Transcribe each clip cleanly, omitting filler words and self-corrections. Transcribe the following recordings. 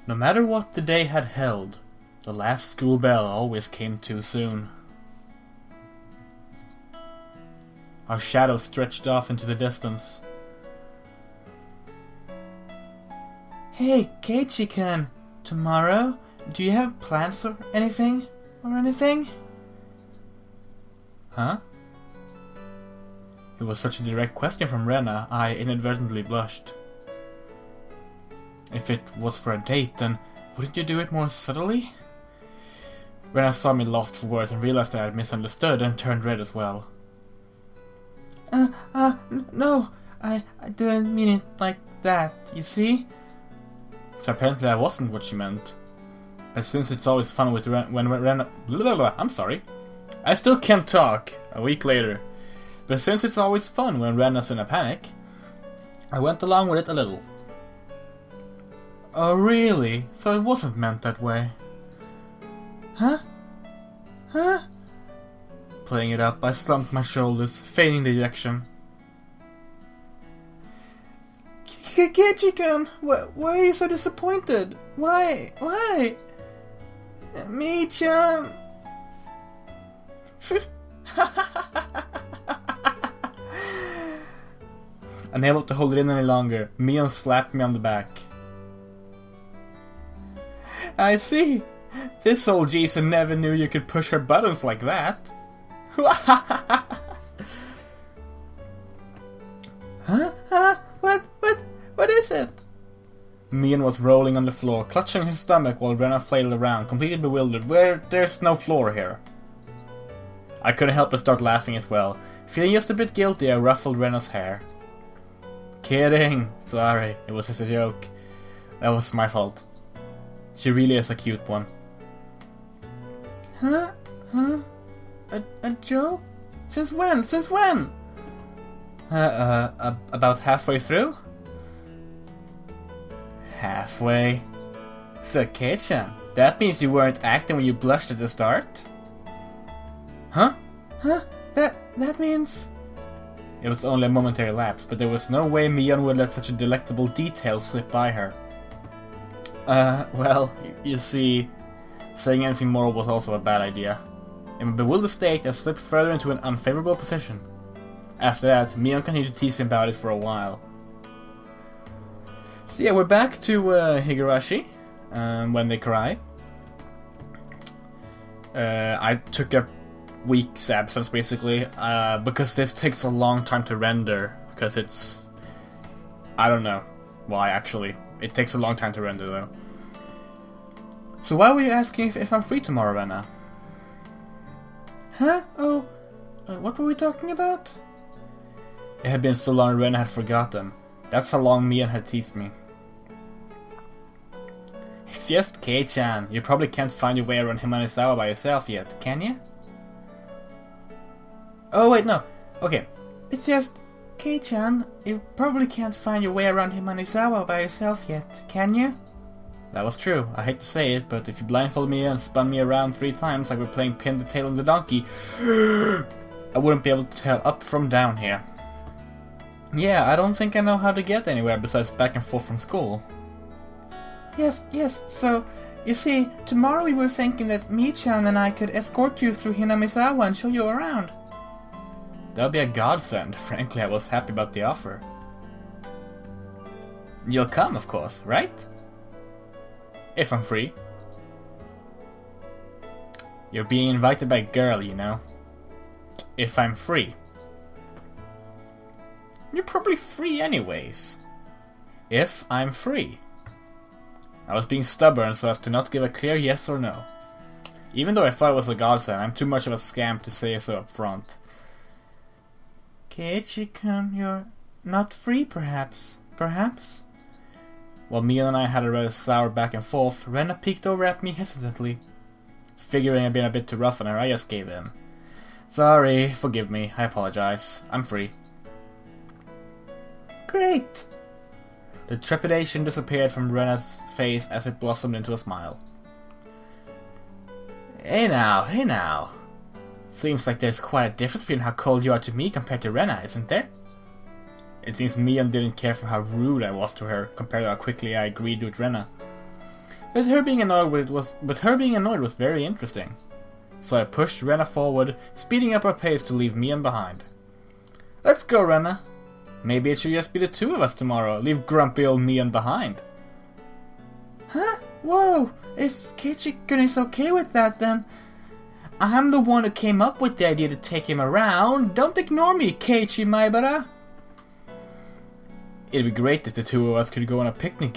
No matter what the day had held, the last school bell always came too soon. Our shadows stretched off into the distance. Hey, Keiichi-kun, tomorrow, do you have plans or anything? Huh? It was such a direct question from Rena, I inadvertently blushed. If it was for a date, then wouldn't you do it more subtly? Rena saw me lost for words and realized that I had misunderstood and turned red as well. No, I didn't mean it like that, you see? So apparently that wasn't what she meant. But since it's always fun with when Rena... I'm sorry. I still can't talk, a week later. But since it's always fun when Rena's in a panic, I went along with it a little. Oh really? So it wasn't meant that way. Huh? Playing it up, I slumped my shoulders, feigning dejection. Keiichi-kun, why are you so disappointed? Why? Me-chan! Unable to hold it in any longer, Mion slapped me on the back. I see. This old geezer never knew you could push her buttons like that. Huh? What is it? Mion was rolling on the floor, clutching his stomach while Rena flailed around, completely bewildered. There's no floor here. I couldn't help but start laughing as well. Feeling just a bit guilty, I ruffled Rena's hair. Kidding. Sorry, it was just a joke. That was my fault. She really is a cute one. Huh? A joke? Since when? About halfway through? Halfway? So, Kei-chan, that means you weren't acting when you blushed at the start? Huh? That means... It was only a momentary lapse, but there was no way Mion would let such a delectable detail slip by her. Well, you see, saying anything more was also a bad idea. In my bewildered state, I slipped further into an unfavorable position. After that, Mion continued to tease me about it for a while. So yeah, we're back to Higurashi, when they cry. I took a week's absence, basically, because this takes a long time to render, because it's... I don't know why, actually. It takes a long time to render, though. So why were you asking if I'm free tomorrow, Rena? Huh? Oh, what were we talking about? It had been so long Rena had forgotten. That's how long Mion had teased me. It's just Kei-chan. You probably can't find your way around Himanizawa by yourself yet, can you? Oh wait, no. Okay. It's just Kei-chan. You probably can't find your way around Himanizawa by yourself yet, can you? That was true. I hate to say it, but if you blindfolded me and spun me around 3 times like we're playing pin the tail on the donkey, I wouldn't be able to tell up from down here. Yeah, I don't think I know how to get anywhere besides back and forth from school. Yes, so, you see, tomorrow we were thinking that Mi-chan and I could escort you through Hinamizawa and show you around. That would be a godsend. Frankly, I was happy about the offer. You'll come, of course, right? If I'm free. You're being invited by a girl, you know. If I'm free. You're probably free anyways. If I'm free. I was being stubborn so as to not give a clear yes or no. Even though I thought it was a godsend, I'm too much of a scamp to say so up front. Keiichi-kun, you're not free, perhaps? Perhaps? While Mion and I had a rather sour back and forth, Rena peeked over at me hesitantly. Figuring I'd been a bit too rough on her, I just gave in. Sorry, forgive me, I apologize. I'm free. Great! The trepidation disappeared from Rena's face as it blossomed into a smile. Hey now. Seems like there's quite a difference between how cold you are to me compared to Rena, isn't there? It seems Mion didn't care for how rude I was to her compared to how quickly I agreed with Rena. But her being annoyed was very interesting. So I pushed Rena forward, speeding up our pace to leave Mian behind. Let's go, Rena. Maybe it should just be the two of us tomorrow. Leave grumpy old Mian behind. Huh? Whoa! If Keiichi-kun is okay with that, then I'm the one who came up with the idea to take him around. Don't ignore me, Keiichi Maibara. It'd be great if the two of us could go on a picnic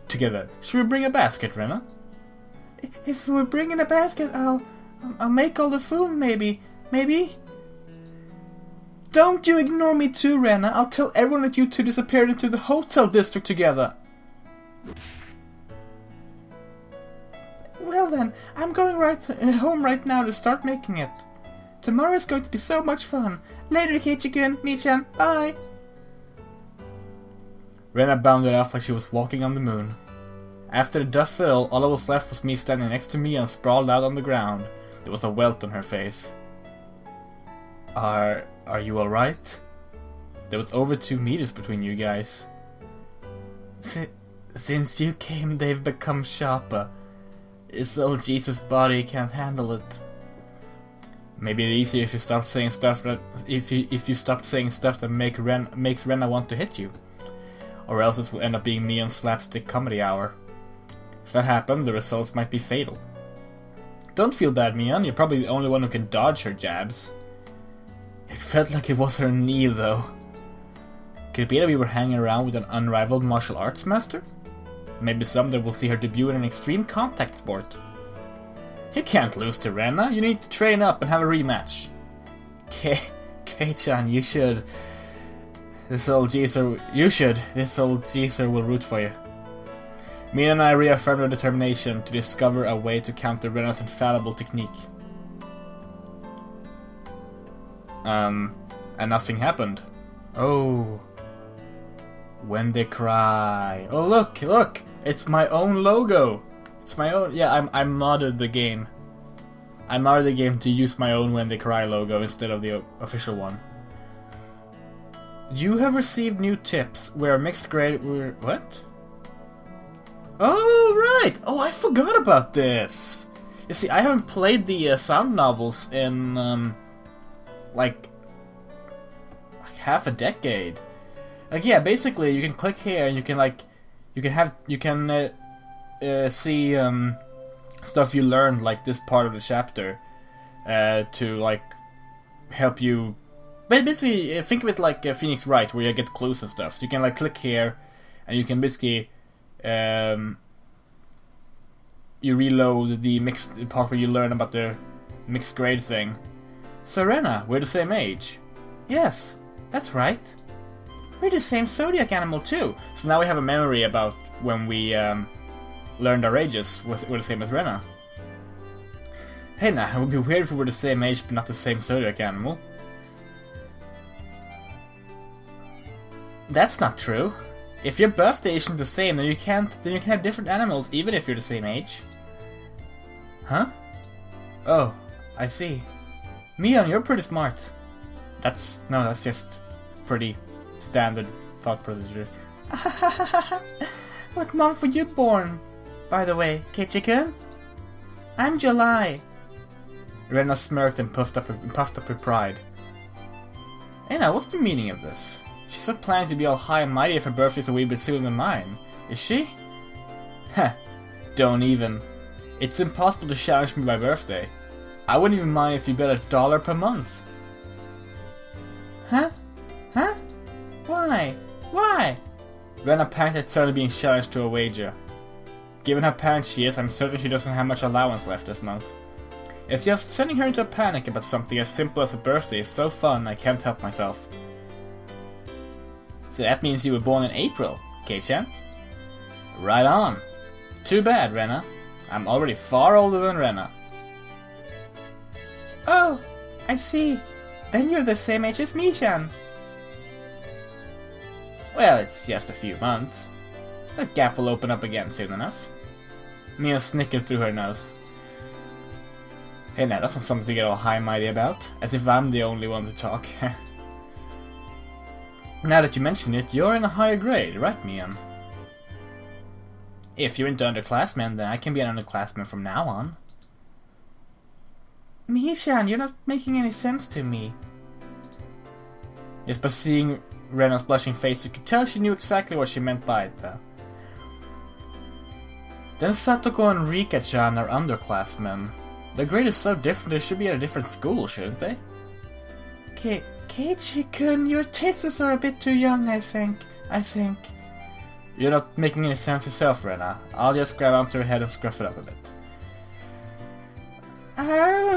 together. Should we bring a basket, Rena? If we're bringing a basket, I'll make all the food, maybe. Don't you ignore me too, Rena. I'll tell everyone that you two disappeared into the hotel district together. Well then, I'm going home right now to start making it. Tomorrow is going to be so much fun. Later, Keiichi-kun, Mi-chan, bye. Rena bounded off like she was walking on the moon. After the dust settled, all that was left was me standing next to Mian sprawled out on the ground. There was a welt on her face. Are you alright? There was over 2 meters between you guys. Since you came, they've become sharper. This old Jesus body can't handle it. Maybe it's easier if you stop saying stuff that if you stop saying stuff that makes Rena want to hit you. Or else this will end up being Mian's slapstick comedy hour. If that happened, the results might be fatal. Don't feel bad, Mian. You're probably the only one who can dodge her jabs. It felt like it was her knee, though. Could it be that we were hanging around with an unrivaled martial arts master? Maybe someday we'll see her debut in an extreme contact sport. You can't lose to Rena. You need to train up and have a rematch. Kei-chan, you should. This old geezer will root for you. Mian and I reaffirmed our determination to discover a way to counter Rena's infallible technique. And nothing happened. Oh. When they cry. Oh, look! It's my own logo! It's my own. Yeah, I modded the game. I modded the game to use my own When They Cry logo instead of the official one. You have received new tips. We're mixed grade. What? Oh, right! Oh, I forgot about this! You see, I haven't played the sound novels in, like half a decade. Like, yeah, basically, you can click here and you can, see, stuff you learned, like this part of the chapter, to, like, help you. But basically, think of it like Phoenix Wright, where you get clues and stuff. So you can, like, click here, and you can basically, you reload the part where you learn about the mixed grade thing. So, Rena, we're the same age. Yes, that's right. We're the same zodiac animal too. So now we have a memory about when we learned our ages. We're the same as Rena. Hey now, it would be weird if we were the same age but not the same zodiac animal. That's not true. If your birthday isn't the same, then you can have different animals even if you're the same age. Huh? Oh, I see. Mian, you're pretty smart. That's just pretty standard thought procedure. What month were you born, by the way, Keiichi-kun? I'm July. Rena smirked and puffed up her pride. Hey now, what's the meaning of this? She's not planning to be all high and mighty if her birthday's a wee bit sooner than mine, is she? Heh, don't even. It's impossible to challenge me by birthday. I wouldn't even mind if you bet $1 per month. Huh? Huh? Why? Why? Rena panicked at suddenly being challenged to a wager. Given how parent she is, I'm certain she doesn't have much allowance left this month. It's just sending her into a panic about something as simple as a birthday is so fun I can't help myself. So that means you were born in April, Kei-chan? Right on. Too bad, Rena. I'm already far older than Rena. Oh, I see. Then you're the same age as Mi-chan. Well, it's just a few months. That gap will open up again soon enough. Mia snickered through her nose. Hey now, that's not something to get all high and mighty about, as if I'm the only one to talk. Now that you mention it, you're in a higher grade, right, Mian? If you're into underclassmen, then I can be an underclassman from now on. Mishan, you're not making any sense to me. Just by seeing Rena's blushing face, you could tell she knew exactly what she meant by it, though. Then Satoko and Rika-chan are underclassmen. Their grade is so different, they should be at a different school, shouldn't they? Keiichi-kun, your tastes are a bit too young, I think. You're not making any sense yourself, Rena. I'll just grab onto her head and scruff it up a bit.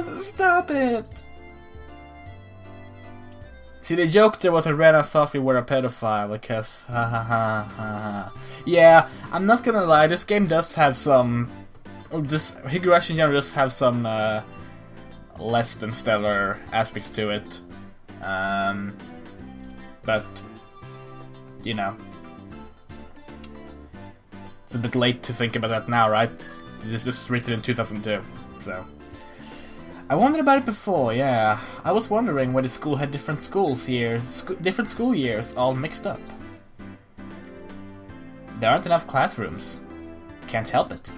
Stop it! See, the joke there was that Rena thought we were a pedophile, because yeah, I'm not gonna lie, this game does have some... This Higurashi in general does have some less than stellar aspects to it. But, you know, it's a bit late to think about that now, right? This was written in 2002, so... I wondered about it before, yeah. I was wondering why the school had different school years all mixed up. There aren't enough classrooms. Can't help it.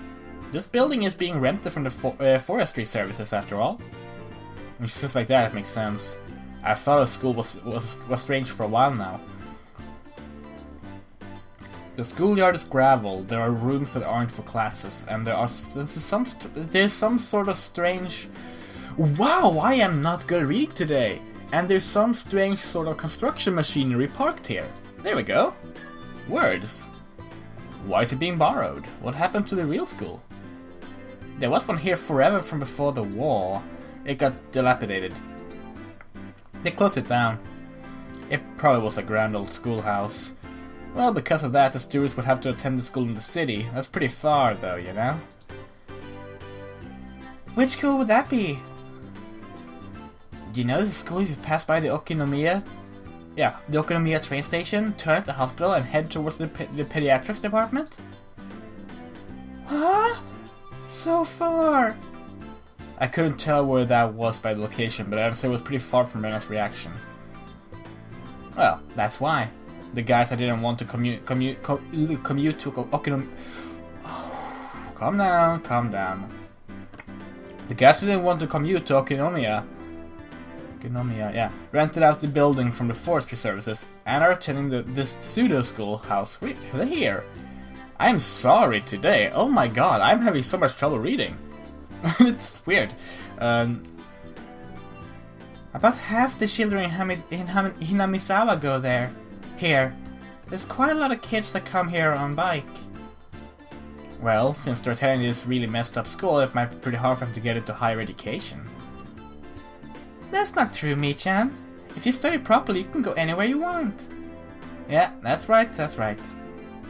This building is being rented from the forestry services, after all. When she says like that, it makes sense. I thought the school was strange for a while now. The schoolyard is gravel. There are rooms that aren't for classes, and there's some sort of strange. Wow, I am not good at reading today. And there's some strange sort of construction machinery parked here. There we go. Words. Why is it being borrowed? What happened to the real school? There was one here forever from before the war. It got dilapidated. They closed it down. It probably was a grand old schoolhouse. Well, because of that, the students would have to attend the school in the city. That's pretty far, though, you know? Which school would that be? Do you know the school if you pass by the Okinomiya? Yeah, the Okinomiya train station, turn at the hospital, and head towards the pediatrics department? Huh? So far! I couldn't tell where that was by the location, but I'd say it was pretty far from Rena's reaction. Well, that's why. The guys that didn't want to commute to Okinomiya... Oh, calm down. The guys that didn't want to commute to Okinomiya, rented out the building from the forestry services and are attending this pseudo schoolhouse. Wait, they're here. I'm sorry today. Oh my god, I'm having so much trouble reading. It's weird. About half the children in Hinamizawa go there. Here. There's quite a lot of kids that come here on bike. Well, since they're attending this really messed up school, it might be pretty hard for them to get into higher education. That's not true, Mi-chan. If you study properly, you can go anywhere you want. Yeah, that's right.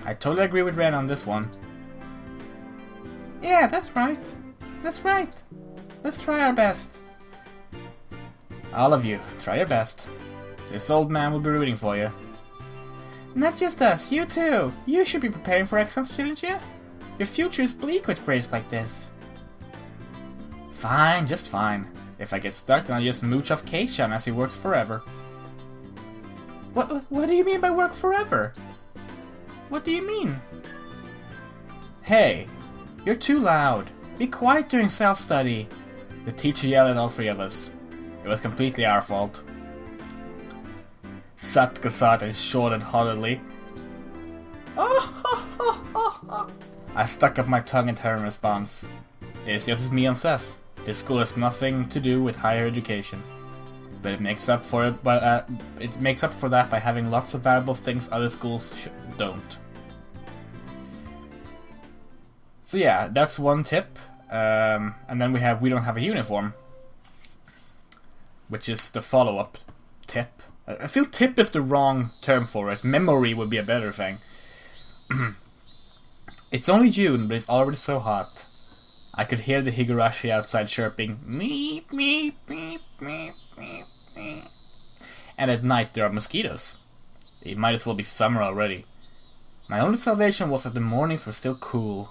I totally agree with Ren on this one. Yeah, that's right. Let's try our best. All of you, try your best. This old man will be rooting for you. Not just us, you too. You should be preparing for exams, shouldn't you? Your future is bleak with grades like this. Fine, just fine. If I get stuck, then I'll just mooch off Kei-chan as he works forever. What do you mean by work forever? What do you mean? Hey, you're too loud. Be quiet during self-study. The teacher yelled at all three of us. It was completely our fault. Satsuko sat and shorted haughtily. I stuck up my tongue at her in response. It's just as Mion says. This school has nothing to do with higher education, but it makes up for it. It makes up for that by having lots of valuable things other schools don't. So yeah, that's one tip. And then we don't have a uniform, which is the follow-up tip. I feel tip is the wrong term for it. Memory would be a better thing. It's only June, but it's already so hot. I could hear the Higurashi outside chirping, meep, meep, meep, meep, meep, meep. And at night there are mosquitoes. It might as well be summer already. My only salvation was that the mornings were still cool.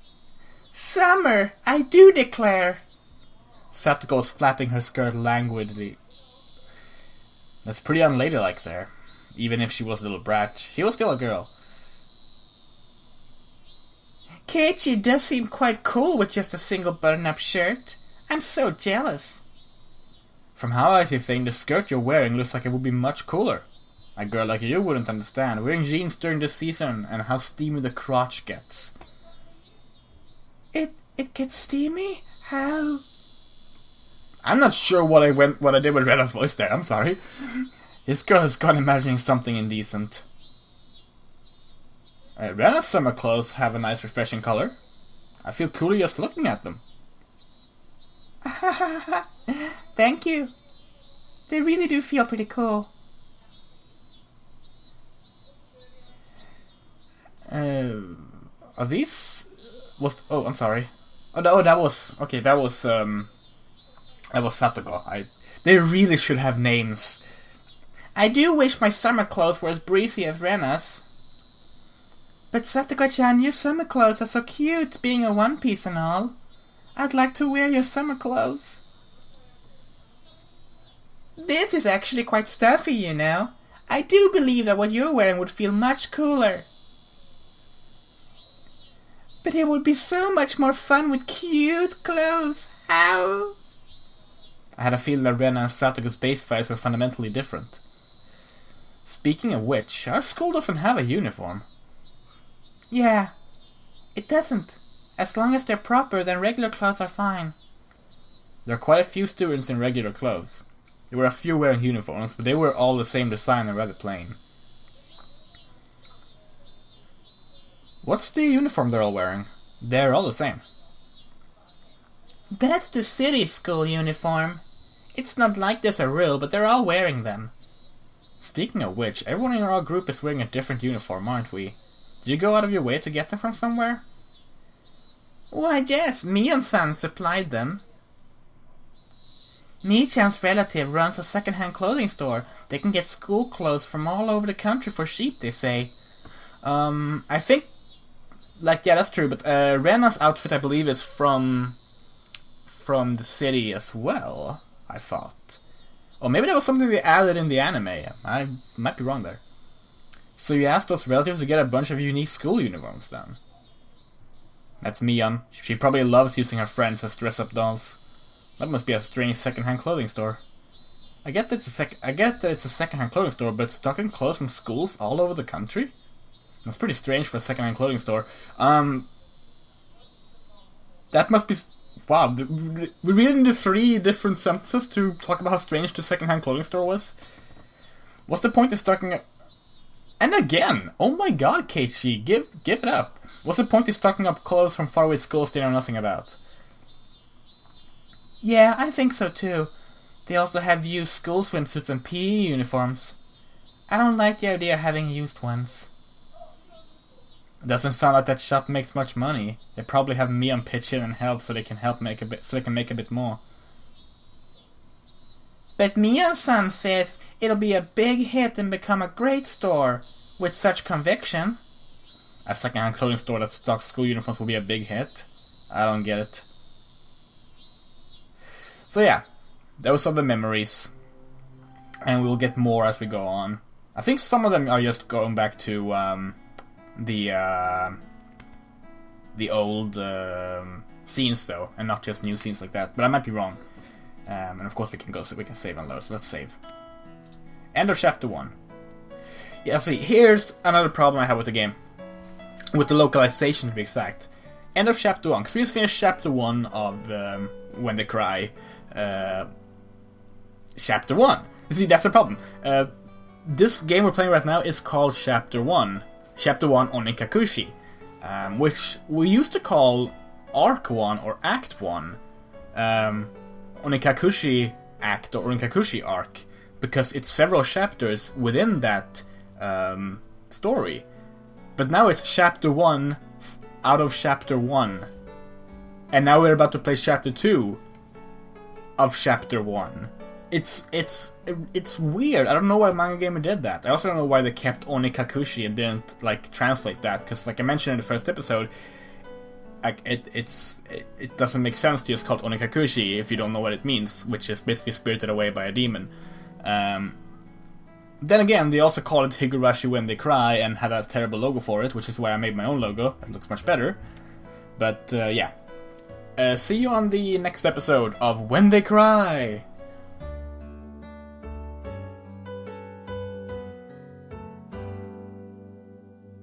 Summer, I do declare! Satsuko was flapping her skirt languidly. That's pretty unladylike there. Even if she was a little brat, she was still a girl. Keiichi does seem quite cool with just a single button-up shirt. I'm so jealous. From how I see things, the skirt you're wearing looks like it would be much cooler. A girl like you wouldn't understand wearing jeans during the season and how steamy the crotch gets. It gets steamy? How? I'm not sure what I did with Rena's voice there, I'm sorry. This girl has gone imagining something indecent. Rena's summer clothes have a nice refreshing color. I feel cooler just looking at them. Thank you. They really do feel pretty cool. Are these... Oh, I'm sorry. Oh, no, that was Satoko. They really should have names. I do wish my summer clothes were as breezy as Rena's. But Satoko-chan, your summer clothes are so cute, being a one piece and all. I'd like to wear your summer clothes. This is actually quite stuffy, you know. I do believe that what you're wearing would feel much cooler. But it would be so much more fun with cute clothes. How? I had a feeling that Rena and Satoko's base fights were fundamentally different. Speaking of which, our school doesn't have a uniform. Yeah, it doesn't. As long as they're proper, then regular clothes are fine. There are quite a few students in regular clothes. There were a few wearing uniforms, but they were all the same design and rather plain. What's the uniform they're all wearing? They're all the same. That's the city school uniform. It's not like there's a rule, but they're all wearing them. Speaking of which, everyone in our group is wearing a different uniform, aren't we? Did you go out of your way to get them from somewhere? Why, yes, Mion-san supplied them. Mi-chan's relative runs a second-hand clothing store. They can get school clothes from all over the country for cheap, they say. I think... yeah, that's true, but Rena's outfit, I believe, is from the city as well, I thought. Or maybe that was something they added in the anime. I might be wrong there. So you asked those relatives to get a bunch of unique school uniforms, then? That's Mion. She probably loves using her friends as dress-up dolls. That must be a strange second-hand clothing store. I get that it's a second-hand clothing store, but stocking clothes from schools all over the country? That's pretty strange for a second-hand clothing store. That must be... Wow, we really need 3 different sentences to talk about how strange the second-hand clothing store was? What's the point of stocking... And again! Oh my god, Keiichi, give it up! What's the point of stocking up clothes from faraway schools they know nothing about? Yeah, I think so too. They also have used school swimsuits and PE uniforms. I don't like the idea of having used ones. It doesn't sound like that shop makes much money. They probably have Mion pitch in and help so they can make a bit more. But Mion-san says it'll be a big hit and become a great store with such conviction. A second-hand clothing store that stocks school uniforms will be a big hit. I don't get it. So yeah, those are the memories. And we'll get more as we go on. I think some of them are just going back to the old scenes though, and not just new scenes like that. But I might be wrong. And of course we can save and load, so let's save. End of chapter 1. Yeah, see, here's another problem I have with the game. With the localization to be exact. End of chapter 1, because we just finished chapter 1 of When They Cry. Chapter 1. You see, that's the problem. This game we're playing right now is called Chapter 1. Chapter 1 Onikakushi. Which we used to call Arc 1 or Act 1. Onikakushi Act or Onikakushi Arc. Because it's several chapters within that story. But now it's Chapter 1 out of Chapter 1. And now we're about to play Chapter 2 of Chapter 1. It's weird. I don't know why Manga Gamer did that. I also don't know why they kept Onikakushi and didn't translate that. Because like I mentioned in the first episode, it doesn't make sense to just call it Onikakushi if you don't know what it means, which is basically spirited away by a demon. Then again, they also call it Higurashi When They Cry and had a terrible logo for it, which is why I made my own logo. It looks much better. But yeah. See you on the next episode of When They Cry!